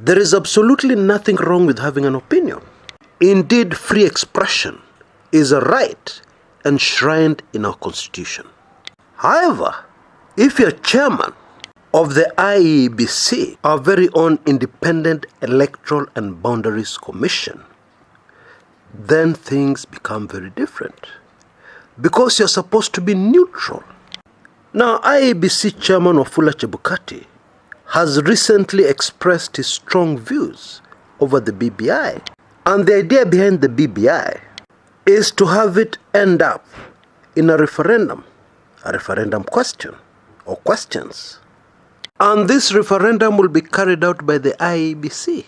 There is absolutely nothing wrong with having an opinion. Indeed, free expression is a right enshrined in our Constitution. However, if you're chairman of the IEBC, our very own Independent Electoral and Boundaries Commission, then things become very different because you're supposed to be neutral. Now, IEBC Chairman Wafula Chebukati has recently expressed his strong views over the BBI. And the idea behind the BBI is to have it end up in a referendum question or questions. And this referendum will be carried out by the IEBC.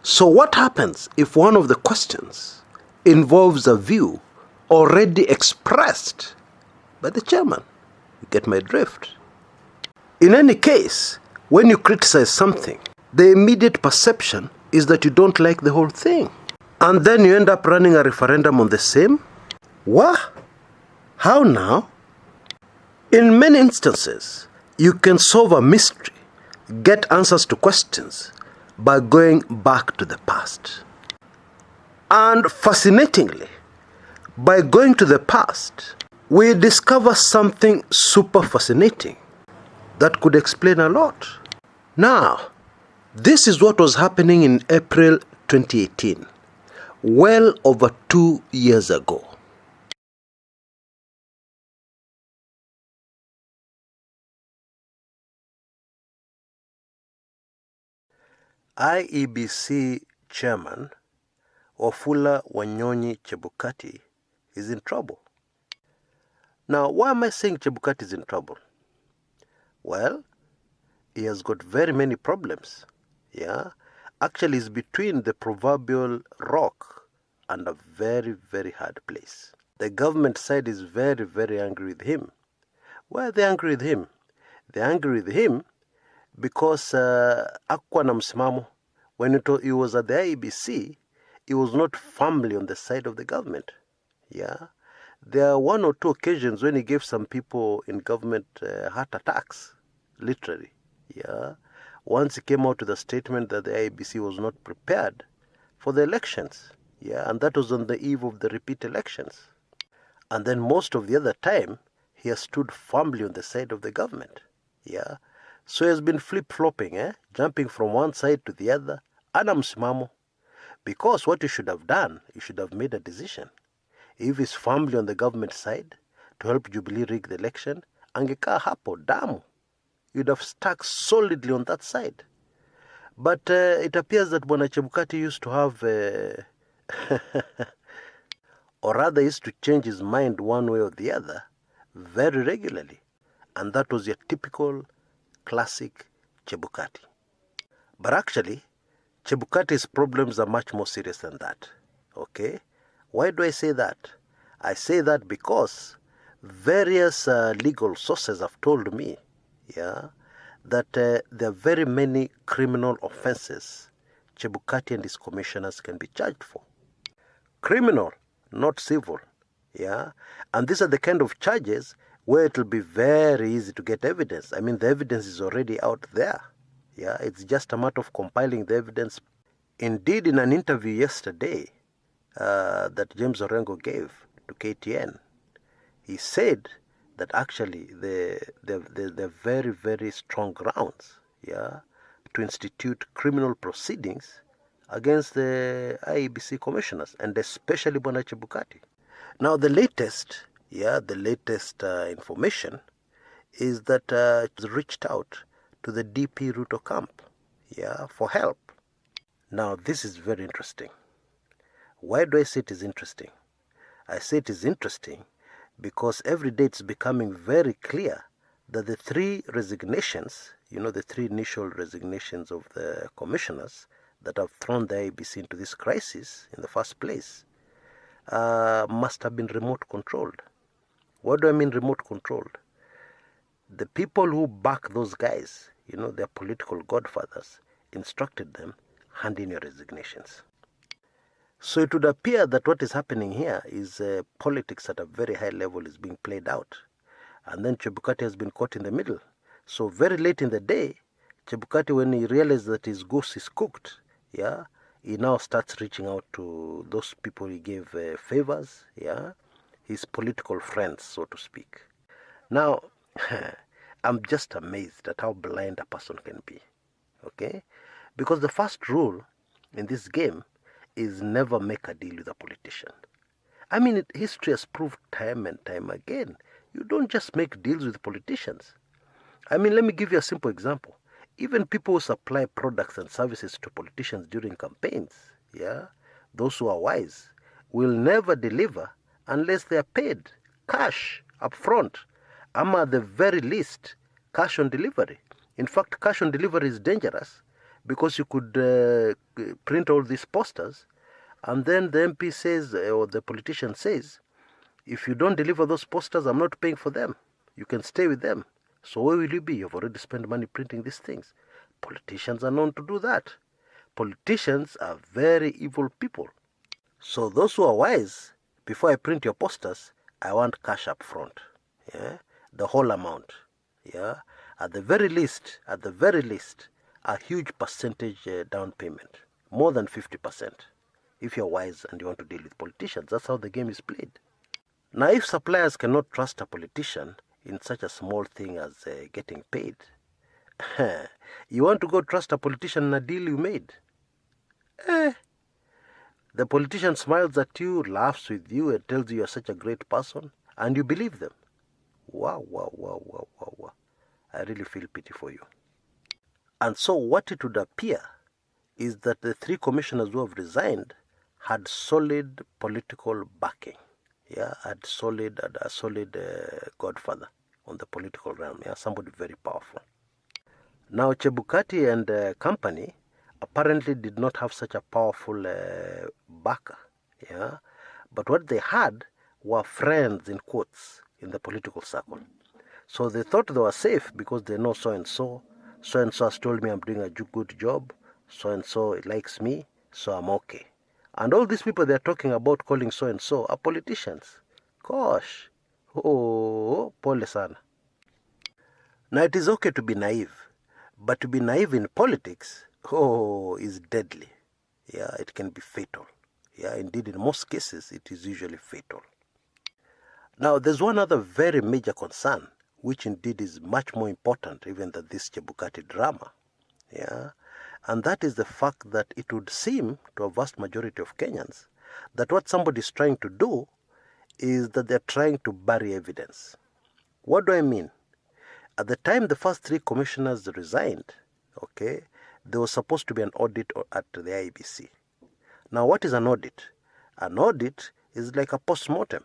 So what happens if one of the questions involves a view already expressed by the chairman? You get my drift. In any case, when you criticize something, the immediate perception is that you don't like the whole thing. And then you end up running a referendum on the same? What? How now? In many instances, you can solve a mystery, get answers to questions by going back to the past. And fascinatingly, by going to the past, we discover something super fascinating that could explain a lot. Now, this is what was happening in April 2018, well over 2 years ago. IEBC Chairman Wafula Chebukati is in trouble. Now, why am I saying Chebukati is in trouble? Well, he has got very many problems. Actually, he's between the proverbial rock and a very, very hard place. The government side is very, very angry with him. Why are they angry with him? They're angry with him because hakuwa na msimamo. When he was at the IEBC, he was not firmly on the side of the government. There are 1 or 2 occasions when he gave some people in government heart attacks, literally. Once he came out with a statement that the IEBC was not prepared for the elections. And that was on the eve of the repeat elections. And then most of the other time, he has stood firmly on the side of the government. So he has been flip-flopping, jumping from one side to the other, ana msimamo. Because what you should have done, you should have made a decision. If he's firmly on the government side to help Jubilee rig the election, angekaa hapo damu. You'd have stuck solidly on that side. But it appears that Bwana Chebukati used to have, or rather used to change his mind one way or the other very regularly. And that was your typical, classic Chebukati. But actually, Chebukati's problems are much more serious than that. Okay? Why do I say that? I say that because various legal sources have told me that there are very many criminal offenses Chebukati and his commissioners can be charged for. Criminal, not civil. And these are the kind of charges where it will be very easy to get evidence. I mean, the evidence is already out there. It's just a matter of compiling the evidence. Indeed, in an interview yesterday that James Orengo gave to KTN, he said that actually there are very, very strong grounds to institute criminal proceedings against the IEBC commissioners, and especially Bwana Chebukati. Now, the latest information is that it's reached out to the DP Ruto camp for help. Now, this is very interesting. Why do I say it is interesting? I say it is interesting because every day it's becoming very clear that the 3 resignations, the 3 initial resignations of the commissioners that have thrown the IEBC into this crisis in the first place, must have been remote controlled. What do I mean remote controlled? The people who back those guys, their political godfathers, instructed them, hand in your resignations. So it would appear that what is happening here is politics at a very high level is being played out. And then Chebukati has been caught in the middle. So very late in the day, Chebukati, when he realized that his goose is cooked, yeah, he now starts reaching out to those people he gave favors, yeah, his political friends, so to speak. Now, I'm just amazed at how blind a person can be, okay? Because the first rule in this game is never make a deal with a politician. I mean, history has proved time and time again, you don't just make deals with politicians. I mean, let me give you a simple example. Even people who supply products and services to politicians during campaigns, yeah, those who are wise, will never deliver unless they are paid cash up front. At the very least, cash on delivery. In fact, cash on delivery is dangerous because you could print all these posters and then the MP says, or the politician says, if you don't deliver those posters, I'm not paying for them. You can stay with them. So where will you be? You've already spent money printing these things. Politicians are known to do that. Politicians are very evil people. So those who are wise, before I print your posters, I want cash up front. Yeah? The whole amount. Yeah? At the very least, a huge percentage down payment. More than 50%. If you're wise and you want to deal with politicians, that's how the game is played. Now, if suppliers cannot trust a politician in such a small thing as getting paid, you want to go trust a politician in a deal you made? The politician smiles at you, laughs with you, and tells you you're such a great person, and you believe them. Wow. I really feel pity for you. And so what it would appear is that the three commissioners who have resigned had solid political backing. Yeah, had a solid godfather on the political realm. Yeah, somebody very powerful. Now, Chebukati and company apparently did not have such a powerful backer. Yeah, but what they had were friends in quotes in the political circle. So they thought they were safe because they know so and so. So and so has told me I'm doing a good job. So and so likes me, so I'm okay. And all these people they're talking about calling so and so are politicians. Gosh. Oh, pole sana. Now it is okay to be naive, but to be naive in politics, is deadly. Yeah, it can be fatal. Yeah, indeed, in most cases, it is usually fatal. Now, there's one other very major concern, which indeed is much more important even than this Chebukati drama. Yeah, and that is the fact that it would seem to a vast majority of Kenyans that what somebody is trying to do is that they're trying to bury evidence. What do I mean? At the time the first three commissioners resigned, okay, there was supposed to be an audit at the IEBC. Now, what is an audit? An audit is like a post-mortem,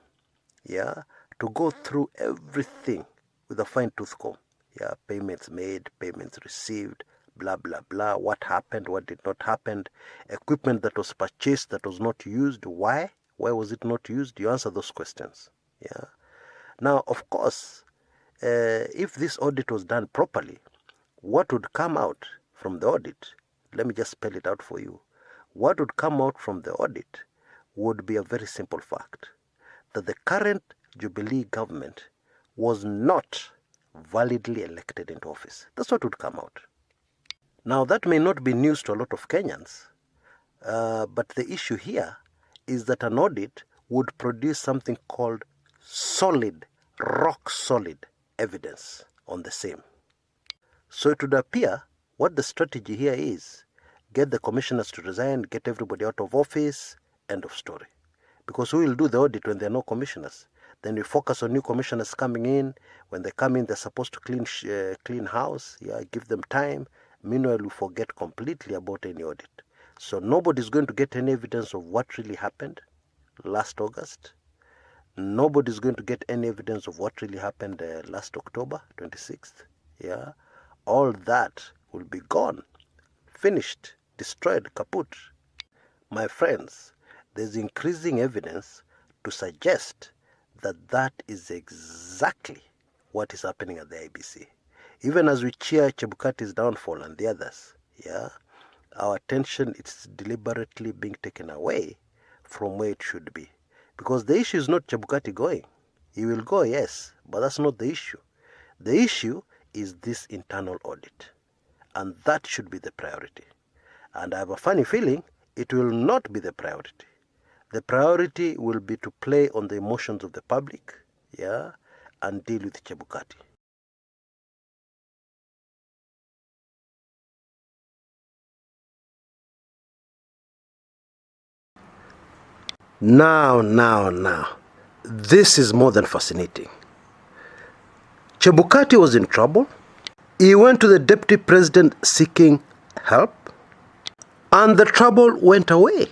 yeah, to go through everything with a fine-tooth comb. Yeah, payments made, payments received, blah, blah, blah, what happened, what did not happen, equipment that was purchased that was not used, why? Why was it not used? You answer those questions. Yeah. Now, of course, if this audit was done properly, what would come out from the audit? Let me just spell it out for you. What would come out from the audit would be a very simple fact, that the current Jubilee government was not validly elected into office. That's what would come out. Now, that may not be news to a lot of Kenyans, but the issue here is that an audit would produce something called solid, rock-solid evidence on the same. So it would appear what the strategy here is, get the commissioners to resign, get everybody out of office, end of story. Because who will do the audit when there are no commissioners? Then we focus on new commissioners coming in. When they come in, they're supposed to clean house, yeah, give them time. Meanwhile, we forget completely about any audit. So nobody's going to get any evidence of what really happened last August. Nobody's going to get any evidence of what really happened last October 26th. Yeah, all that will be gone, finished, destroyed, kaput. My friends, there's increasing evidence to suggest that that is exactly what is happening at the IEBC. Even as we cheer Chebukati's downfall and the others, yeah, our attention is deliberately being taken away from where it should be. Because the issue is not Chebukati going. He will go, yes, but that's not the issue. The issue is this internal audit. And that should be the priority. And I have a funny feeling it will not be the priority. The priority will be to play on the emotions of the public, and deal with Chebukati. Now. This is more than fascinating. Chebukati was in trouble. He went to the deputy president seeking help, and the trouble went away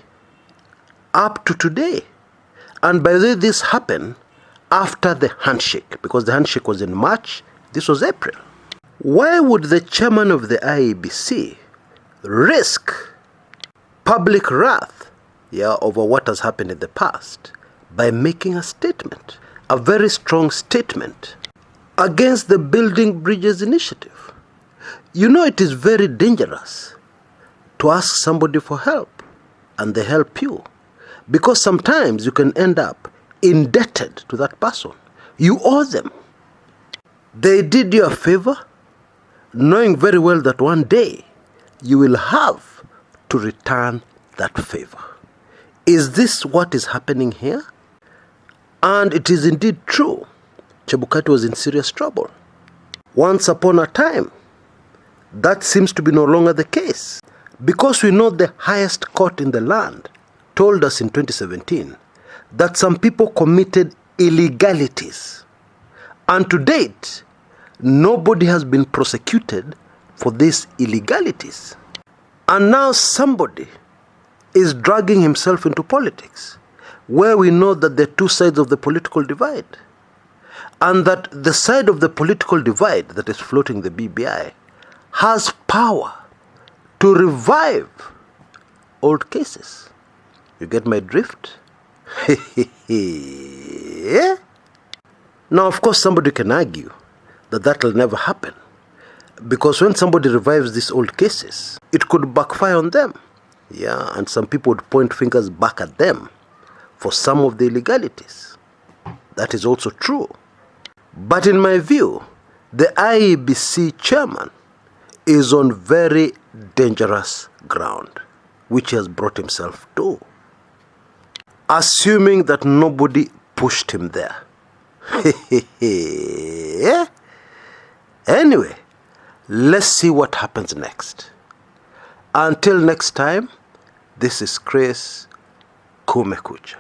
up to today. And by the way, this happened after the handshake, because the handshake was in March, this was April. Why would the chairman of the IEBC risk public wrath over what has happened in the past by making a statement, a very strong statement, against the Building Bridges initiative? You know, it is very dangerous to ask somebody for help and they help you, because sometimes you can end up indebted to that person. You owe them. They did you a favor, knowing very well that one day you will have to return that favor. Is this what is happening here? And it is indeed true. Chebukati was in serious trouble. Once upon a time, that seems to be no longer the case, because we know the highest court in the land told us in 2017 that some people committed illegalities. And to date, nobody has been prosecuted for these illegalities. And now somebody is dragging himself into politics, where we know that there are two sides of the political divide. And that the side of the political divide that is floating the BBI has power to revive old cases. You get my drift? Now, of course, somebody can argue that that will never happen, because when somebody revives these old cases, it could backfire on them. And some people would point fingers back at them for some of the illegalities. That is also true. But in my view, the IEBC chairman is on very dangerous ground, which he has brought himself to, assuming that nobody pushed him there. Anyway, let's see what happens next. Until next time, this is Chris Kumekucha.